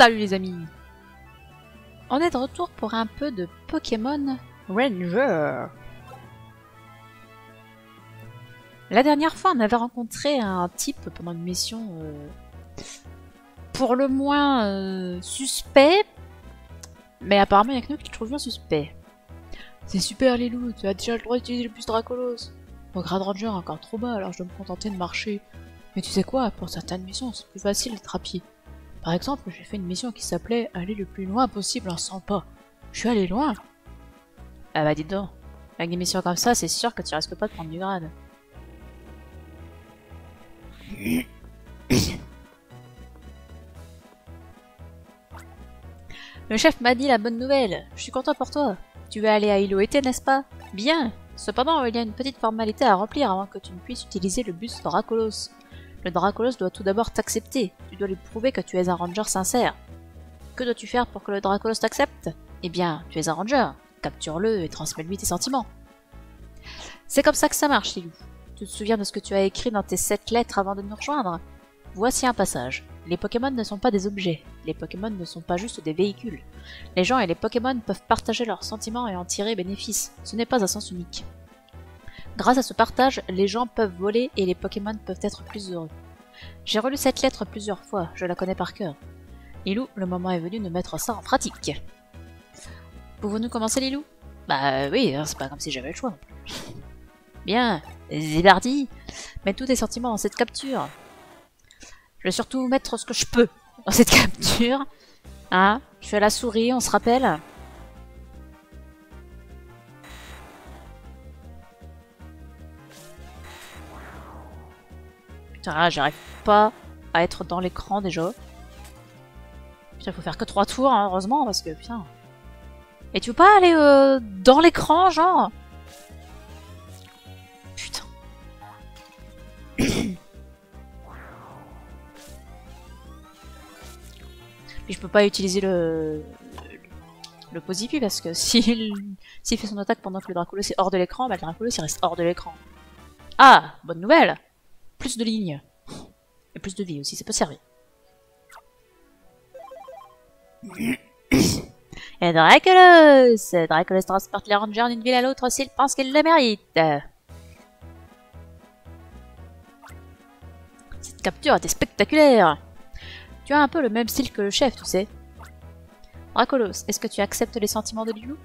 Salut les amis! On est de retour pour un peu de Pokémon Ranger. La dernière fois, on avait rencontré un type pendant une mission pour le moins suspect, mais apparemment il n'y a que nous qui le trouvions suspect. C'est super Lilou, tu as déjà le droit d'utiliser le bus Dracolos. Mon grade Ranger est encore trop bas, alors je dois me contenter de marcher. Mais tu sais quoi, pour certaines missions, c'est plus facile d'être à pied. Par exemple, j'ai fait une mission qui s'appelait « Aller le plus loin possible en 100 pas ». Je suis allé loin. Ah bah dis donc, avec des missions comme ça, c'est sûr que tu risques pas de prendre du grade. Le chef m'a dit la bonne nouvelle. Je suis content pour toi. Tu vas aller à Iloete, n'est-ce pas? Bien. Cependant, il y a une petite formalité à remplir avant que tu ne puisses utiliser le bus Dracolos. Le Dracolos doit tout d'abord t'accepter. Tu dois lui prouver que tu es un ranger sincère. Que dois-tu faire pour que le Dracolos t'accepte? Eh bien, tu es un ranger. Capture-le et transmets-lui tes sentiments. C'est comme ça que ça marche, Lilou. Tu te souviens de ce que tu as écrit dans tes 7 lettres avant de nous rejoindre? Voici un passage. Les Pokémon ne sont pas des objets. Les Pokémon ne sont pas juste des véhicules. Les gens et les Pokémon peuvent partager leurs sentiments et en tirer bénéfice. Ce n'est pas un sens unique. Grâce à ce partage, les gens peuvent voler et les Pokémon peuvent être plus heureux. J'ai relu cette lettre plusieurs fois, je la connais par cœur. Lilou, le moment est venu de mettre ça en pratique. Pouvons-nous commencer, Lilou? Bah oui, c'est pas comme si j'avais le choix non plus. Bien, Zébardi, mets tous tes sentiments dans cette capture. Je vais surtout mettre ce que je peux dans cette capture. Hein? Je suis à la souris, on se rappelle? Putain, j'arrive pas à être dans l'écran déjà. Putain, faut faire que 3 tours, hein, heureusement, parce que putain. Et tu veux pas aller dans l'écran, genre? Putain. Puis je peux pas utiliser le Posipi parce que s'il fait son attaque pendant que le Dracolos est hors de l'écran, bah le Dracolos il reste hors de l'écran. Ah, bonne nouvelle! Plus de lignes. Et plus de vie aussi, ça peut servir. Et Dracolos! Dracolos transporte les rangers d'une ville à l'autre s'il pense qu'il le mérite. Cette capture était spectaculaire! Tu as un peu le même style que le chef, tu sais. Dracolos, est-ce que tu acceptes les sentiments de Lilou?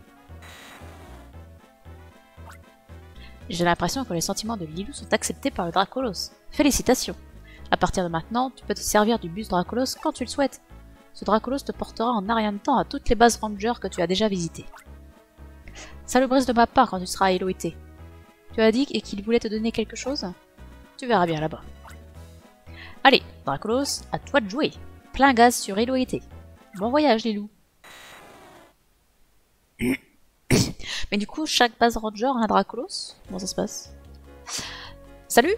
J'ai l'impression que les sentiments de Lilou sont acceptés par le Dracolos. Félicitations! À partir de maintenant, tu peux te servir du bus Dracolos quand tu le souhaites. Ce Dracolos te portera en un rien de temps à toutes les bases rangers que tu as déjà visitées. Salut Brice de ma part quand tu seras à Iloete. Tu as dit qu'il voulait te donner quelque chose? Tu verras bien là-bas. Allez, Dracolos, à toi de jouer. Plein gaz sur Iloete. Bon voyage, Lilou. Mais du coup, chaque base ranger a un Dracolos? Comment ça se passe? Salut!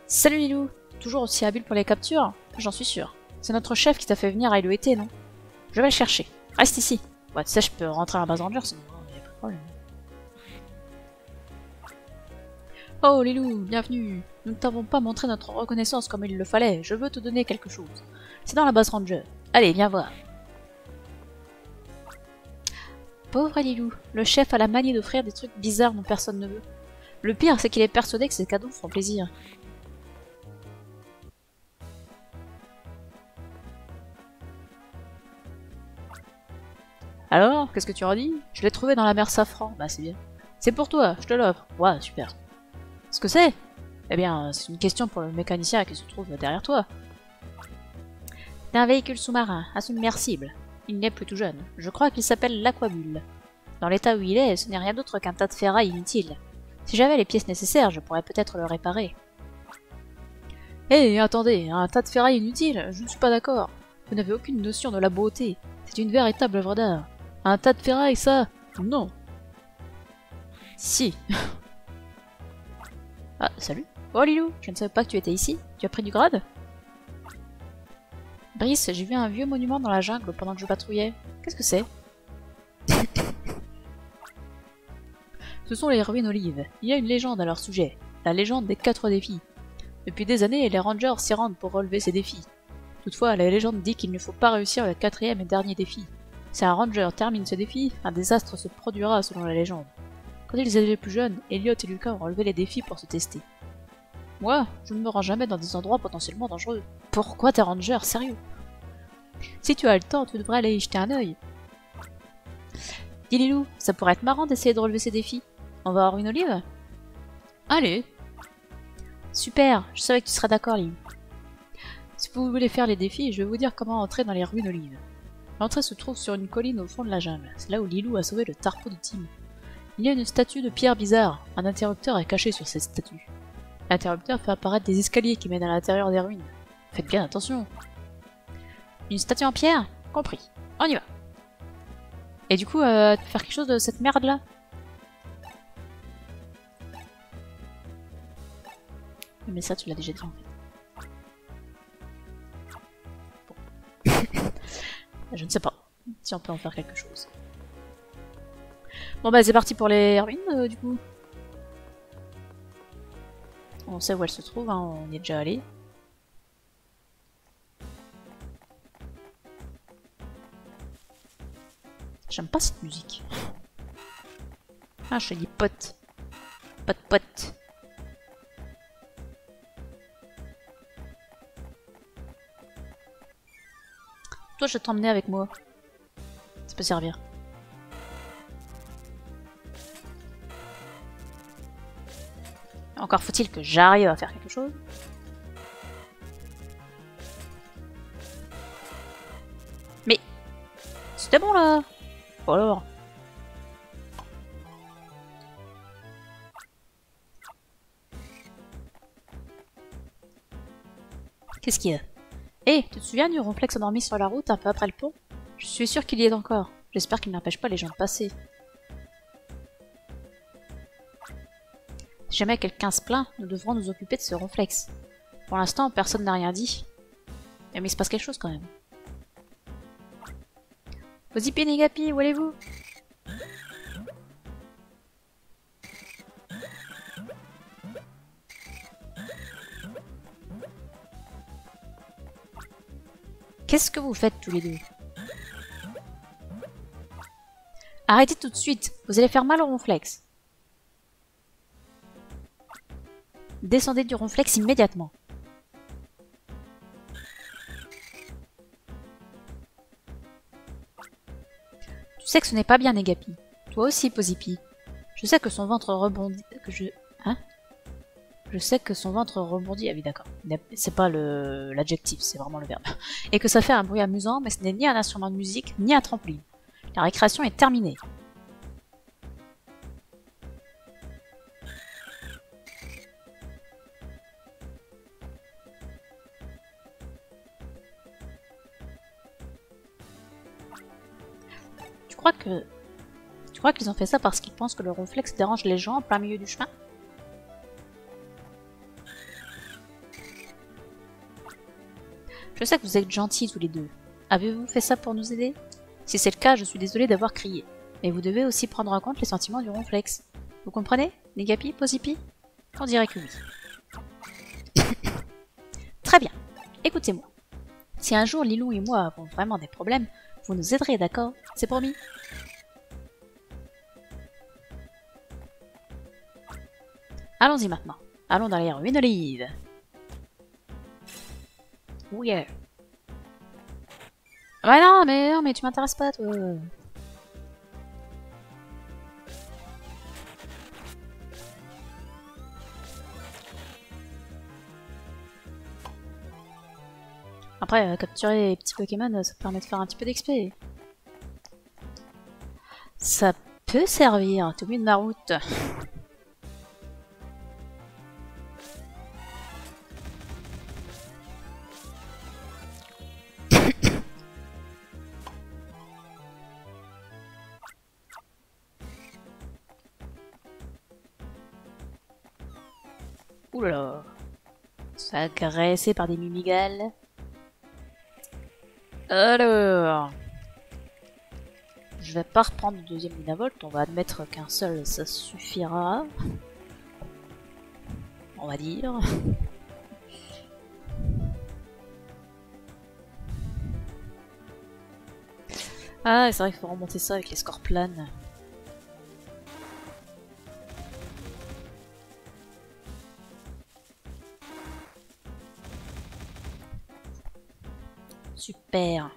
Salut Lilou! Toujours aussi habile pour les captures? J'en suis sûr. C'est notre chef qui t'a fait venir à Iloete, non? Je vais le chercher. Reste ici. Ouais, tu sais, je peux rentrer à la base ranger, sinon il n'y a pas de problème. Oh Lilou, bienvenue! Nous ne t'avons pas montré notre reconnaissance comme il le fallait. Je veux te donner quelque chose. C'est dans la base ranger. Allez, viens voir. Pauvre Lilou, le chef a la manie d'offrir des trucs bizarres dont personne ne veut. Le pire, c'est qu'il est persuadé que ces cadeaux font plaisir. Alors, qu'est-ce que tu en dis? Je l'ai trouvé dans la mer Safran. Bah c'est bien. C'est pour toi, je te l'offre. Ouais, super. Ce que c'est? Eh bien, c'est une question pour le mécanicien qui se trouve derrière toi. C'est un véhicule sous-marin, insubmersible. Il n'est plus tout jeune. Je crois qu'il s'appelle l'Aquabule. Dans l'état où il est, ce n'est rien d'autre qu'un tas de ferraille inutile. Si j'avais les pièces nécessaires, je pourrais peut-être le réparer. Hé, attendez, un tas de ferraille inutile? Je ne suis pas d'accord. Vous n'avez aucune notion de la beauté. C'est une véritable œuvre d'art. Un tas de ferraille, ça? Non. Si. Ah, salut. Oh Lilou, je ne savais pas que tu étais ici. Tu as pris du grade? Brice, j'ai vu un vieux monument dans la jungle pendant que je patrouillais. Qu'est-ce que c'est? Ce sont les ruines olives. Il y a une légende à leur sujet. La légende des 4 défis. Depuis des années, les rangers s'y rendent pour relever ces défis. Toutefois, la légende dit qu'il ne faut pas réussir le 4e et dernier défi. Si un ranger termine ce défi, un désastre se produira selon la légende. Quand ils étaient plus jeunes, Elliot et Lucas ont relevé les défis pour se tester. Moi, je ne me rends jamais dans des endroits potentiellement dangereux. Pourquoi t'es ranger, sérieux? Si tu as le temps, tu devrais aller y jeter un œil. Dis Lilou, ça pourrait être marrant d'essayer de relever ces défis. On va avoir une olive? Allez. Super, je savais que tu serais d'accord, Lilou. Si vous voulez faire les défis, je vais vous dire comment entrer dans les ruines olives. L'entrée se trouve sur une colline au fond de la jungle. C'est là où Lilou a sauvé le tarpeau de Tim. Il y a une statue de pierre bizarre. Un interrupteur est caché sur cette statue. L'interrupteur fait apparaître des escaliers qui mènent à l'intérieur des ruines. Faites bien attention. Une statue en pierre? Compris. On y va. Et du coup, tu peux faire quelque chose de cette merde là? Mais ça, tu l'as déjà dit en fait. Je ne sais pas si on peut en faire quelque chose. Bon bah c'est parti pour les ruines du coup. On sait où elles se trouvent, hein, on y est déjà allé. J'aime pas cette musique. Ah, je dis pote. Pote. Toi, je vais t'emmener avec moi. Ça peut servir. Encore faut-il que j'arrive à faire quelque chose. Mais... C'était bon là. Bon alors. Qu'est-ce qu'il y a? Hé, tu te souviens du ronflex endormi sur la route un peu après le pont? Je suis sûre qu'il y est encore. J'espère qu'il n'empêche pas les gens de passer. Si jamais quelqu'un se plaint, nous devrons nous occuper de ce ronflex. Pour l'instant, personne n'a rien dit. Mais il se passe quelque chose quand même. Pozipi Negapi, où allez-vous? Qu'est-ce que vous faites tous les deux? Arrêtez tout de suite, vous allez faire mal au ronflex. Descendez du ronflex immédiatement. Tu sais que ce n'est pas bien, Negapi. Toi aussi, Pozipi. Je sais que son ventre rebondit... Je sais que son ventre rebondit... Ah oui, d'accord. C'est pas l'adjectif, c'est vraiment le verbe. Et que ça fait un bruit amusant, mais ce n'est ni un instrument de musique, ni un trampoline. La récréation est terminée. Tu crois qu'ils ont fait ça parce qu'ils pensent que le ronflex dérange les gens en plein milieu du chemin? Je sais que vous êtes gentils tous les deux. Avez-vous fait ça pour nous aider? Si c'est le cas, je suis désolée d'avoir crié. Mais vous devez aussi prendre en compte les sentiments du ronflex. Vous comprenez? Negapi, Pozipi? On dirait que oui. Très bien. Écoutez-moi. Si un jour Lilou et moi avons vraiment des problèmes, vous nous aiderez, d'accord? C'est promis. Allons-y maintenant. Allons dans les ruines olives. Oh yeah. Ouais non mais tu m'intéresses pas toi. Après, capturer les petits Pokémon, ça permet de faire un petit peu d'XP. Ça peut servir, t'es au milieu de ma route. Oulala. Ça agressé par des mimigales. Alors... Je vais pas reprendre le deuxième Lunavolt, on va admettre qu'un seul ça suffira. On va dire. Ah, c'est vrai qu'il faut remonter ça avec les scorplanes. Super.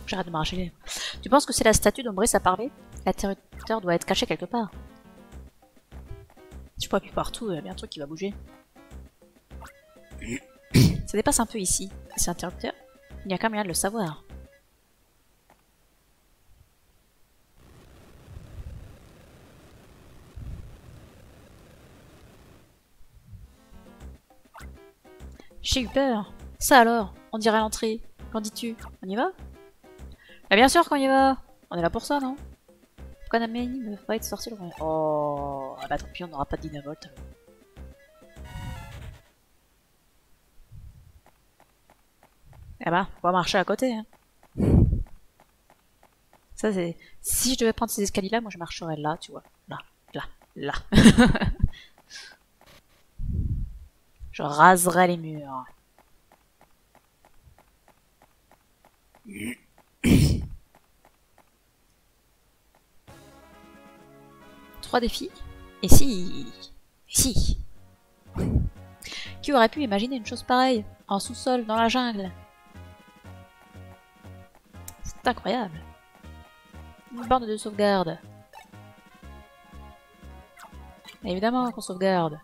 J'arrête de m'arracher les lèvres. Tu penses que c'est la statue dont Brice a parlé? L'interrupteur doit être caché quelque part. Si je peux appuyer partout, il y a bien un truc qui va bouger. Ça dépasse un peu ici. C'est l'interrupteur? Il n'y a qu'un moyen de le savoir. J'ai eu peur. Ça alors, on dirait l'entrée. Qu'en dis-tu? On y va? Bah bien sûr qu'on y va. On est là pour ça, non? Pourquoi Namélie ne veut pas être sortie le... Oh, ah bah tant pis, on n'aura pas de Dynavolt. Eh bah, on va marcher à côté. Hein. Ça c'est... Si je devais prendre ces escaliers-là, moi je marcherais là, tu vois. Là, là, là. Je raserais les murs. Trois défis. Et si... Et si... Qui aurait pu imaginer une chose pareille? En sous-sol, dans la jungle. C'est incroyable. Une borne de sauvegarde. Et évidemment qu'on sauvegarde.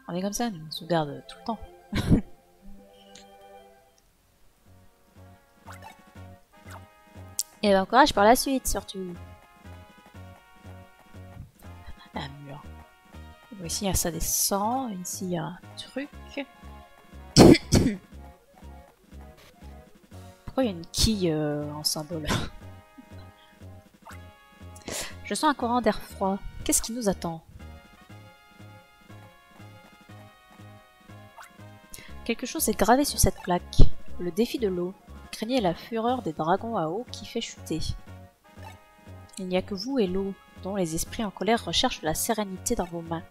On est comme ça, nous, on sauvegarde tout le temps. Et ben courage pour la suite, surtout. Un mur. Bon, ici, il y a ça descend. Ici, il y a un truc. Pourquoi il y a une quille en symbole? Je sens un courant d'air froid. Qu'est-ce qui nous attend? Quelque chose est gravé sur cette plaque. Le défi de l'eau. Craignez la fureur des dragons à eau qui fait chuter. Il n'y a que vous et l'eau, dont les esprits en colère recherchent la sérénité dans vos mains.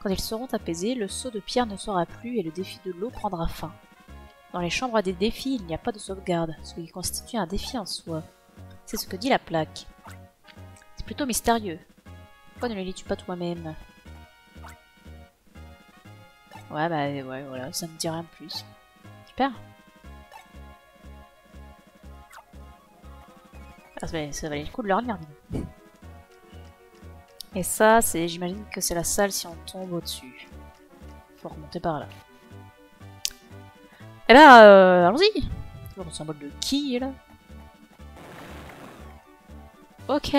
Quand ils seront apaisés, le seau de pierre ne sera plus et le défi de l'eau prendra fin. Dans les chambres des défis, il n'y a pas de sauvegarde, ce qui constitue un défi en soi. C'est ce que dit la plaque. C'est plutôt mystérieux. Pourquoi ne le lis-tu pas toi-même? Ouais, bah ouais, voilà, ça me dit rien de plus. Super. Ah, ça valait le coup de leur lire. Et ça, c'est, j'imagine que c'est la salle si on tombe au-dessus. Faut remonter par là. Eh ben, allons-y. On symbole de qui là? Ok.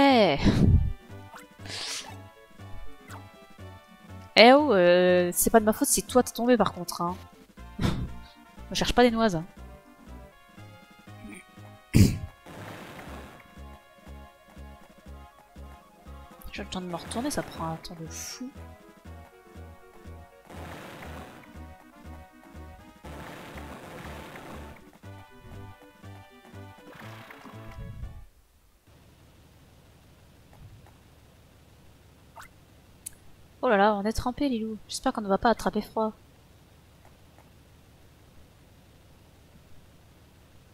Eh oh, c'est pas de ma faute si toi t'es tombé par contre. Hein. On cherche pas des noises. Hein. J'ai le temps de me retourner, ça prend un temps de fou. Oh là là, on est trempé, Lilou. J'espère qu'on ne va pas attraper froid.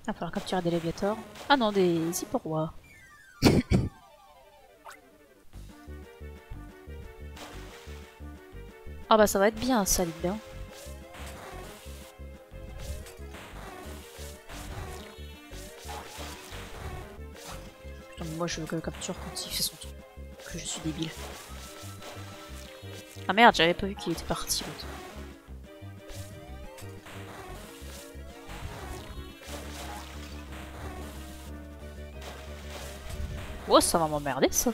Il va falloir capturer des léviators. Ah non, des hipporois. Ah bah ça va être bien, ça, dis bien. Putain, moi je le capture quand il fait son truc. Que je suis débile. Ah merde, j'avais pas vu qu'il était parti l'autre. Oh, ça va m'emmerder ça.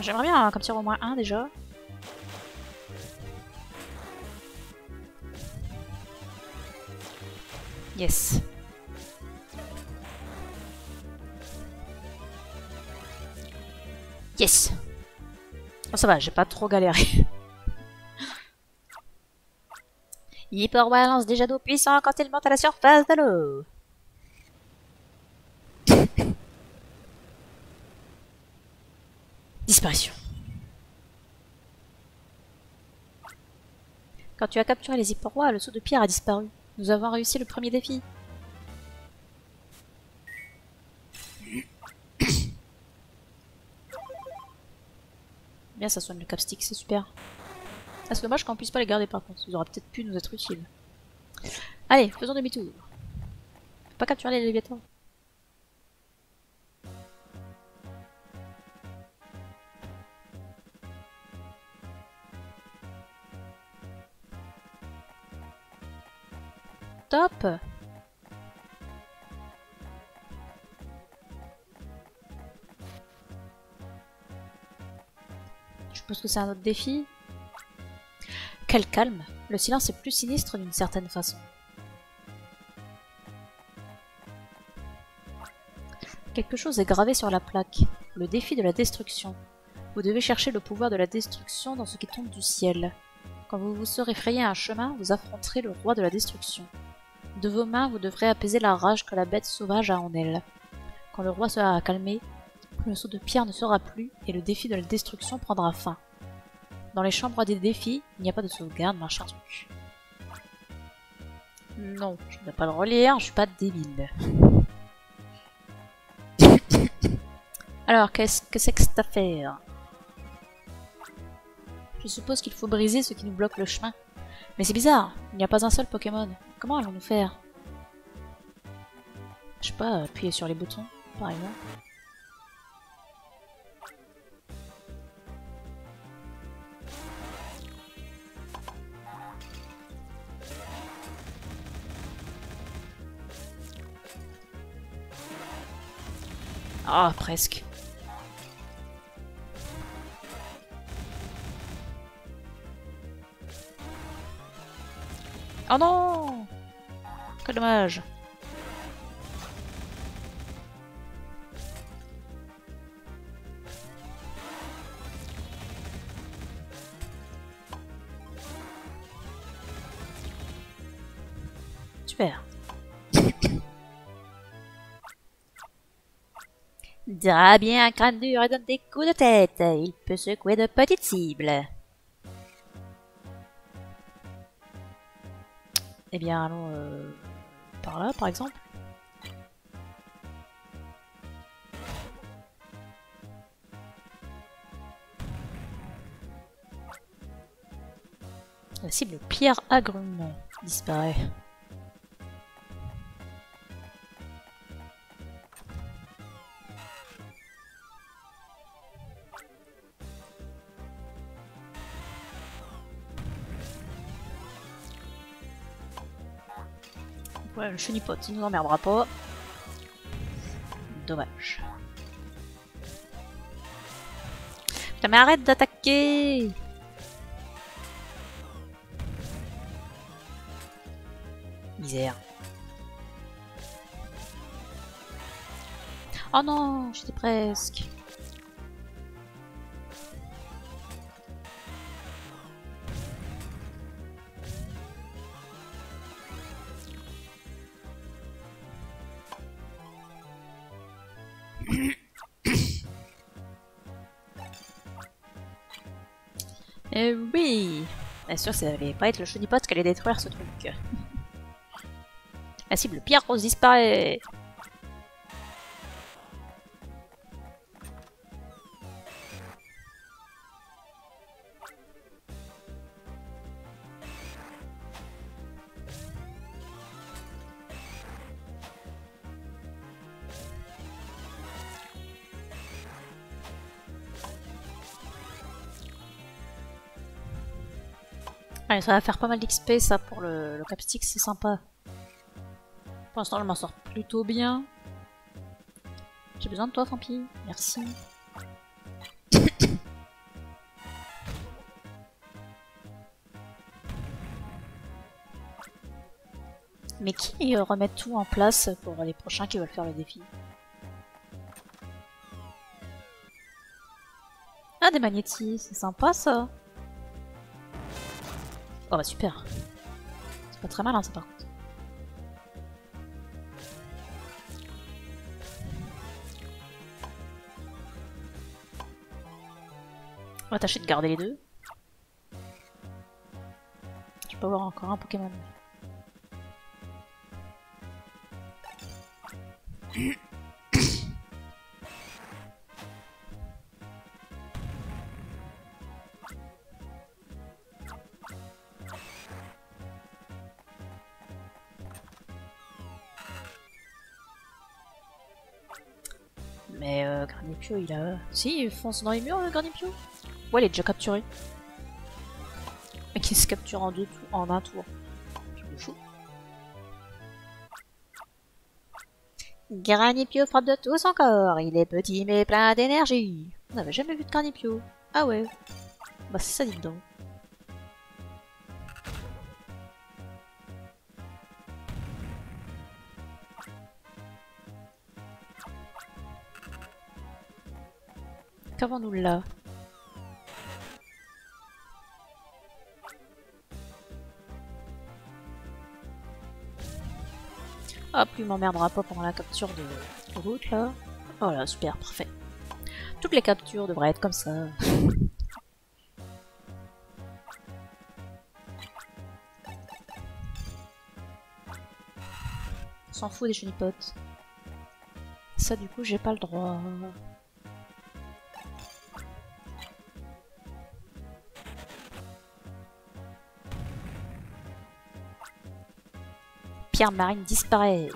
J'aimerais bien capturer au moins un déjà. Yes. Yes. Oh, ça va, j'ai pas trop galéré. Hyperboa lance des jets d'eau puissants quand il monte à la surface de l'eau. Disparition. Quand tu as capturé les hyperrois, le saut de pierre a disparu. Nous avons réussi le premier défi. Bien, ça soigne le capstick, c'est super. Ah, c'est dommage qu'on puisse pas les garder par contre. Ils auraient peut-être pu nous être utiles. Allez, faisons demi-tour. Faut pas capturer les léviathans. Top! Je suppose que c'est un autre défi. Quel calme! Le silence est plus sinistre d'une certaine façon. Quelque chose est gravé sur la plaque. Le défi de la destruction. Vous devez chercher le pouvoir de la destruction dans ce qui tombe du ciel. Quand vous vous serez frayé un chemin, vous affronterez le roi de la destruction. De vos mains, vous devrez apaiser la rage que la bête sauvage a en elle. Quand le roi sera calmé, le saut de pierre ne sera plus et le défi de la destruction prendra fin. Dans les chambres des défis, il n'y a pas de sauvegarde, machin truc. Non, je ne vais pas le relire, je suis pas débile. Alors, qu'est-ce que c'est que cette affaire? Je suppose qu'il faut briser ce qui nous bloque le chemin. Mais c'est bizarre, il n'y a pas un seul Pokémon. Comment allons-nous faire? Je sais pas, appuyer sur les boutons, par exemple. Ah, presque. Oh non! Quel dommage! Super. Dira bien un crâne dur et donne des coups de tête. Il peut secouer de petites cibles. Eh bien, allons par là, par exemple. La cible pierre agrume disparaît. Ouais, le chenipote, il nous emmerdera pas. Dommage. Putain, mais arrête d'attaquer! Misère. Oh non, j'étais presque. Oui! Bien sûr, ça allait pas être le chenipote qui allait détruire ce truc. La cible pierre rose disparaît! Allez, ça va faire pas mal d'XP ça pour le capstick, c'est sympa. Pour l'instant, je m'en sors plutôt bien. J'ai besoin de toi, Fampi. Merci. Mais qui remet tout en place pour les prochains qui veulent faire le défi? Ah, des magnétis, c'est sympa ça. Oh bah super. C'est pas très malin ça par contre. On va tâcher de garder les deux. Je peux avoir encore un Pokémon. Mais Granipio il a... Si, il fonce dans les murs le Granipio. Ouais, il est déjà capturé. Mais qui se capture en un tour. Je me fous. Granipio frappe de tout son corps. Il est petit mais plein d'énergie. On n'avait jamais vu de Granipio. Ah ouais. Bah c'est ça, dites donc. Qu'avons-nous là? Hop, lui m'emmerdera pas pendant la capture de route là. Voilà, super, parfait. Toutes les captures devraient être comme ça. On s'en fout des chenipotes. Ça du coup j'ai pas le droit. Pierre marine disparaît.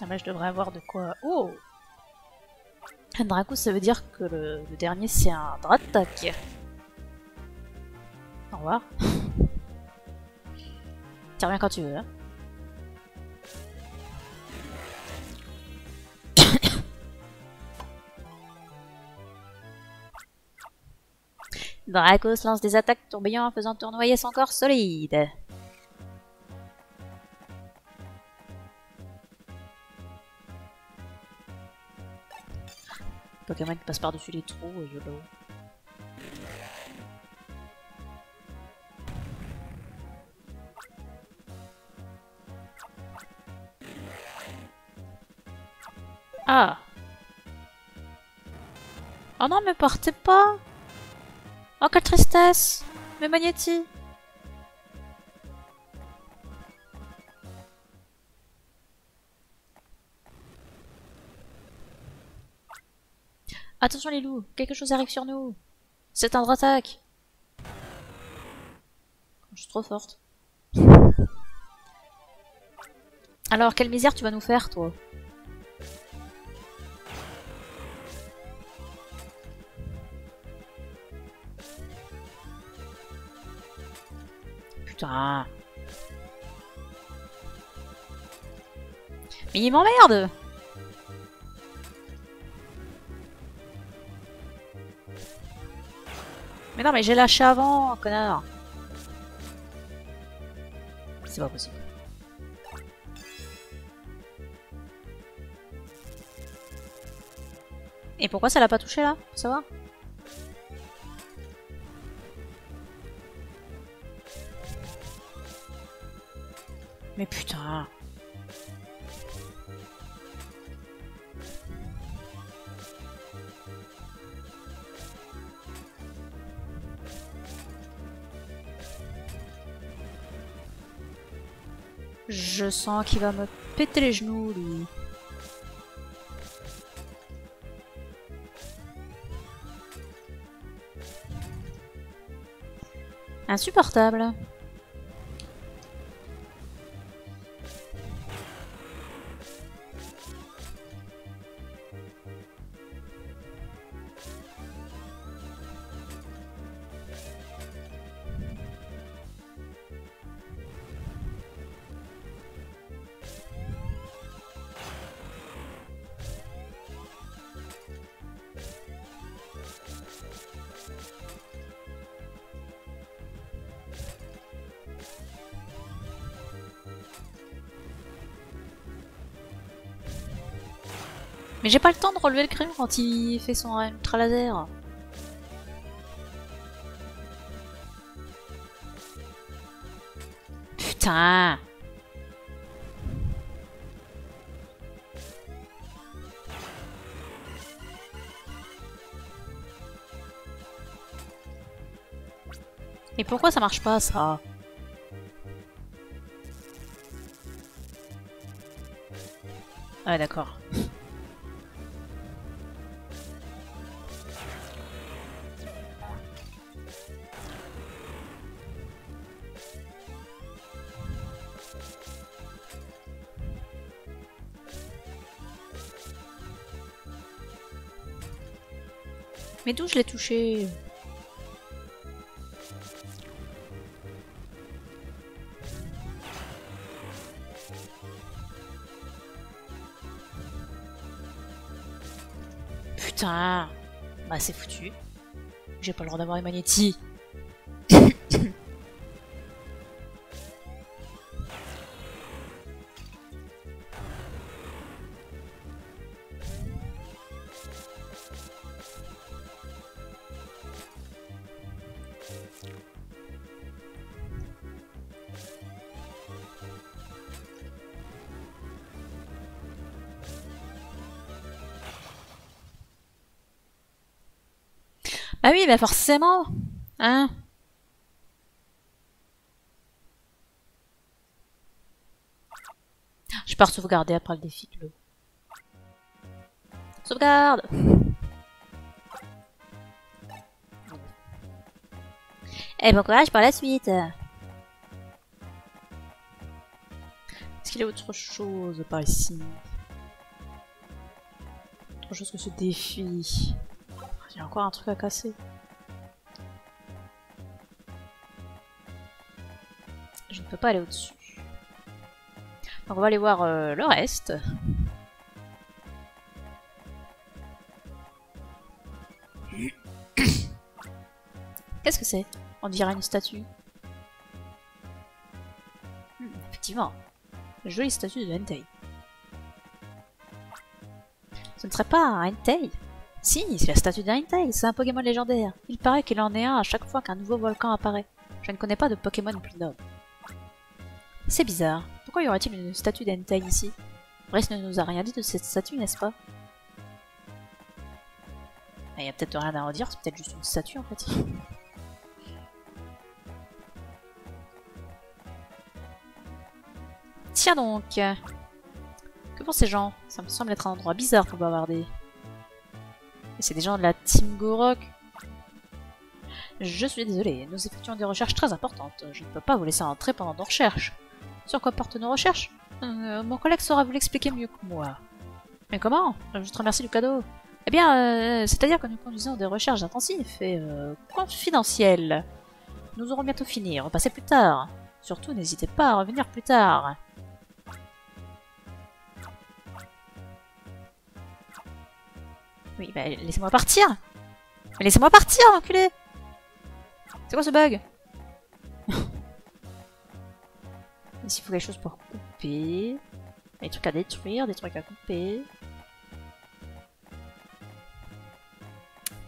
Ah bah je devrais avoir de quoi... Oh! Un Draco ça veut dire que le dernier c'est un Dratak. Au revoir. Tu reviens quand tu veux. Hein. Dracos lance des attaques tourbillons en faisant tournoyer son corps solide. Pokémon qui passe par-dessus les trous, YOLO. Ah! Oh non, mais partez pas! Oh, quelle tristesse! Mais Magnéti! Attention les loups, quelque chose arrive sur nous! C'est un Dratak! Je suis trop forte. Alors, quelle misère tu vas nous faire, toi? Putain. Mais il m'emmerde! Mais non, mais j'ai lâché avant, connard! C'est pas possible. Et pourquoi ça l'a pas touché là? Faut savoir? Mais putain! Je sens qu'il va me péter les genoux, lui. Insupportable. Mais j'ai pas le temps de relever le crayon quand il fait son ultra laser. Putain. Et pourquoi ça marche pas, ça? Ah d'accord. Mais d'où je l'ai touché? Putain. Bah c'est foutu. J'ai pas le droit d'avoir les magnétis. Ah oui, bah forcément. Hein? Je pars sauvegarder après le défi de l'eau. Sauvegarde! Et bon courage pour la suite. Est-ce qu'il y a autre chose par ici? Autre chose que ce défi. Il y a encore un truc à casser. Je ne peux pas aller au-dessus. Donc on va aller voir le reste. Qu'est-ce que c'est? On dirait une statue. Effectivement. Jolie statue de Entei. Ce ne serait pas un Entei? Si, c'est la statue d'un Entei, c'est un Pokémon légendaire. Il paraît qu'il en est un à chaque fois qu'un nouveau volcan apparaît. Je ne connais pas de Pokémon plus noble. C'est bizarre. Pourquoi y aurait-il une statue d'Entei ici? Brice ne nous a rien dit de cette statue, n'est-ce pas? Il y a peut-être rien à redire, c'est peut-être juste une statue en fait. Tiens donc. Que font ces gens? Ça me semble être un endroit bizarre pour bavarder. Et c'est des gens de la Team Gorok. Je suis désolé, nous effectuons des recherches très importantes. Je ne peux pas vous laisser entrer pendant nos recherches. Sur quoi portent nos recherches? Mon collègue saura vous l'expliquer mieux que moi. Mais comment? Je te remercie du cadeau. Eh bien, c'est-à-dire que nous conduisons des recherches intensives et confidentielles. Nous aurons bientôt fini, repassez plus tard. Surtout, n'hésitez pas à revenir plus tard. Oui, bah laissez-moi partir. Mais laissez-moi partir, enculé. C'est quoi ce bug? Ici, il faut quelque chose pour couper. Des trucs à détruire, des trucs à couper.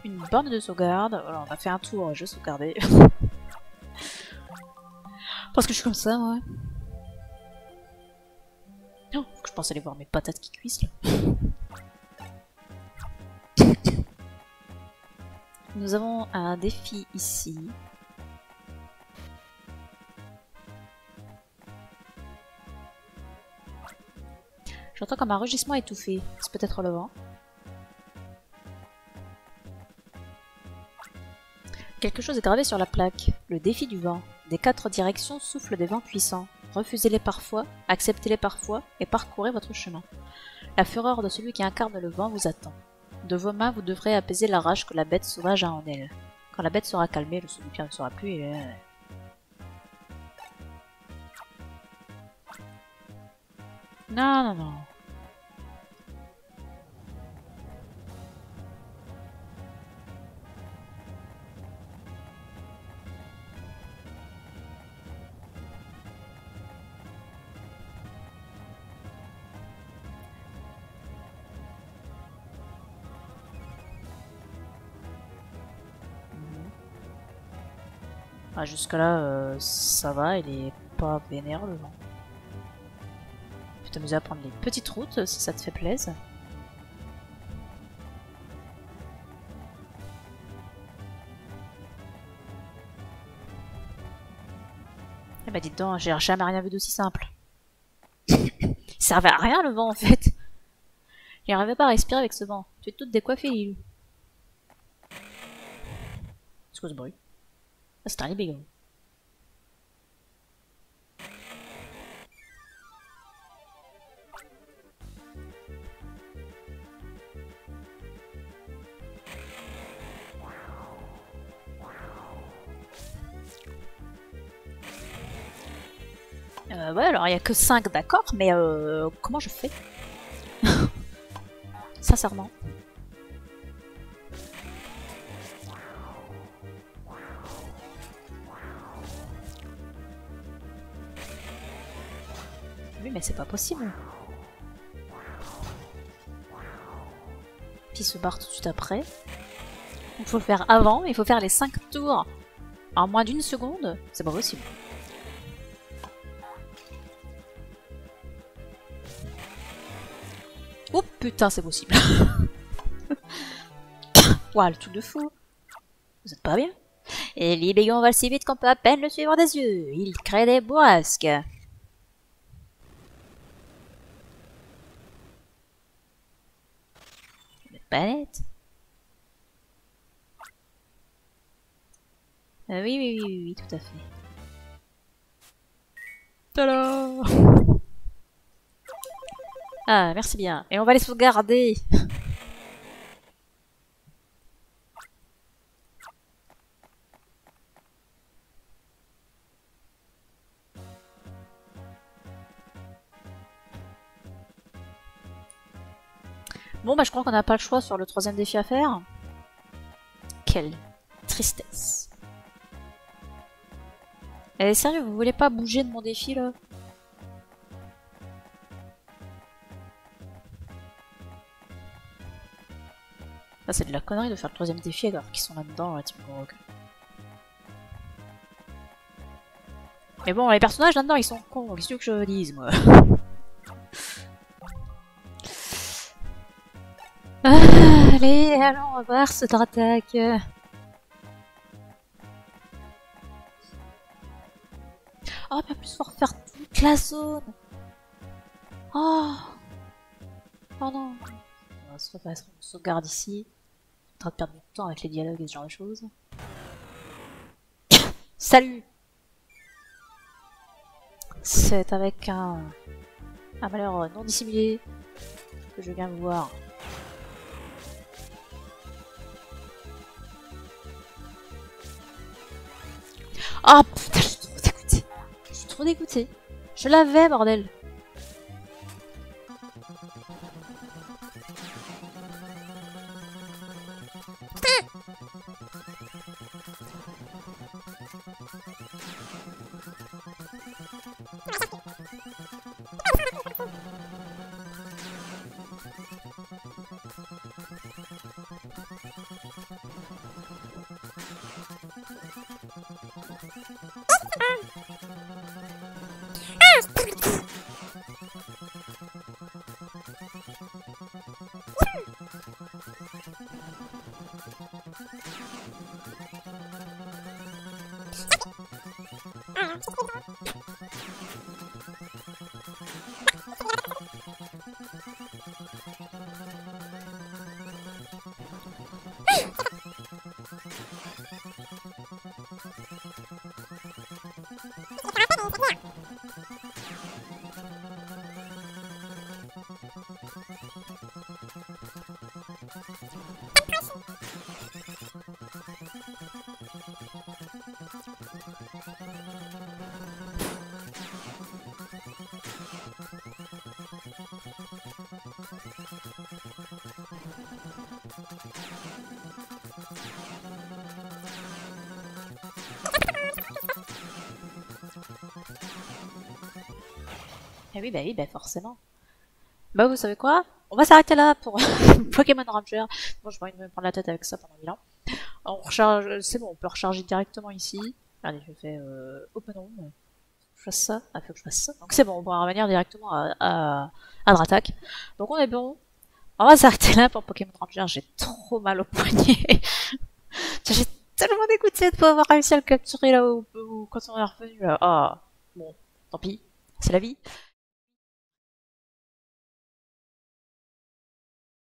Une borne de sauvegarde. Voilà, on a fait un tour, je vais sauvegarder. Parce que je suis comme ça, moi. Non, faut que je pense aller voir mes patates qui cuisent là. Nous avons un défi ici. J'entends comme un rugissement étouffé. C'est peut-être le vent. Quelque chose est gravé sur la plaque. Le défi du vent. Des 4 directions soufflent des vents puissants. Refusez-les parfois, acceptez-les parfois et parcourez votre chemin. La fureur de celui qui incarne le vent vous attend. De vos mains, vous devrez apaiser la rage que la bête sauvage a en elle. Quand la bête sera calmée, le sous-du-pierre ne sera plus et... Non, non, non. Ah, jusque-là, ça va, il est pas vénère le vent. Tu peux t'amuser à prendre les petites routes si ça te fait plaisir. Eh bah dites donc, j'ai jamais rien vu d'aussi simple. Il servait à rien le vent en fait. J'y arrivais pas à respirer avec ce vent. Tu es toute décoiffée, Lilou. C'est quoi ce bruit? Ah, c'est un libégon. Ouais, alors il y a que 5, d'accord, mais comment je fais? Sincèrement. Oui, mais c'est pas possible. Puis il se barre tout de suite après. Il faut le faire avant, il faut faire les 5 tours en moins d'une seconde. C'est pas possible. Oh putain, c'est possible. Ouah, le truc de fou. Vous êtes pas bien? Et l'Ibégon va si vite qu'on peut à peine le suivre des yeux. Il crée des bourrasques. Vous êtes pas net? Oui, oui, oui, oui, oui, tout à fait. Tada! Ah, merci bien. Et on va les sauvegarder. Bon, bah je crois qu'on n'a pas le choix sur le 3e défi à faire. Quelle tristesse. Eh, sérieux, vous voulez pas bouger de mon défi, là? Ah, c'est de la connerie de faire le 3e défi alors qu'ils sont là-dedans, la team Rogue. Mais bon, les personnages là-dedans, ils sont cons. Qu'est-ce que tu veux que je dise, moi? Ah, allez, allons, on va voir cette attaque. Oh, mais en plus, faut refaire toute la zone. Oh, oh non. On va se refaire, on sauvegarde ici. On est en train de perdre du temps avec les dialogues et ce genre de choses. Salut! C'est avec un malheur non dissimulé que je viens vous voir. Ah oh, putain, je suis trop dégoûtée. Je suis trop dégoûtée. Je l'avais, bordel. Eh oui, bah forcément. Bah vous savez quoi? On va s'arrêter là pour Pokémon Ranger. Bon, j'ai pas envie de me prendre la tête avec ça pendant 1000 ans. On recharge, c'est bon, on peut recharger directement ici. Regardez, je fais open room. Faut que je fasse ça. Ah, faut que je fasse ça. Donc c'est bon, on va revenir directement à Dratak. Donc on est bon. On va s'arrêter là pour Pokémon Ranger. J'ai trop mal au poignet. J'ai tellement dégoûté de pas avoir réussi à le capturer là où quand on est revenu là. Ah, bon, tant pis, c'est la vie.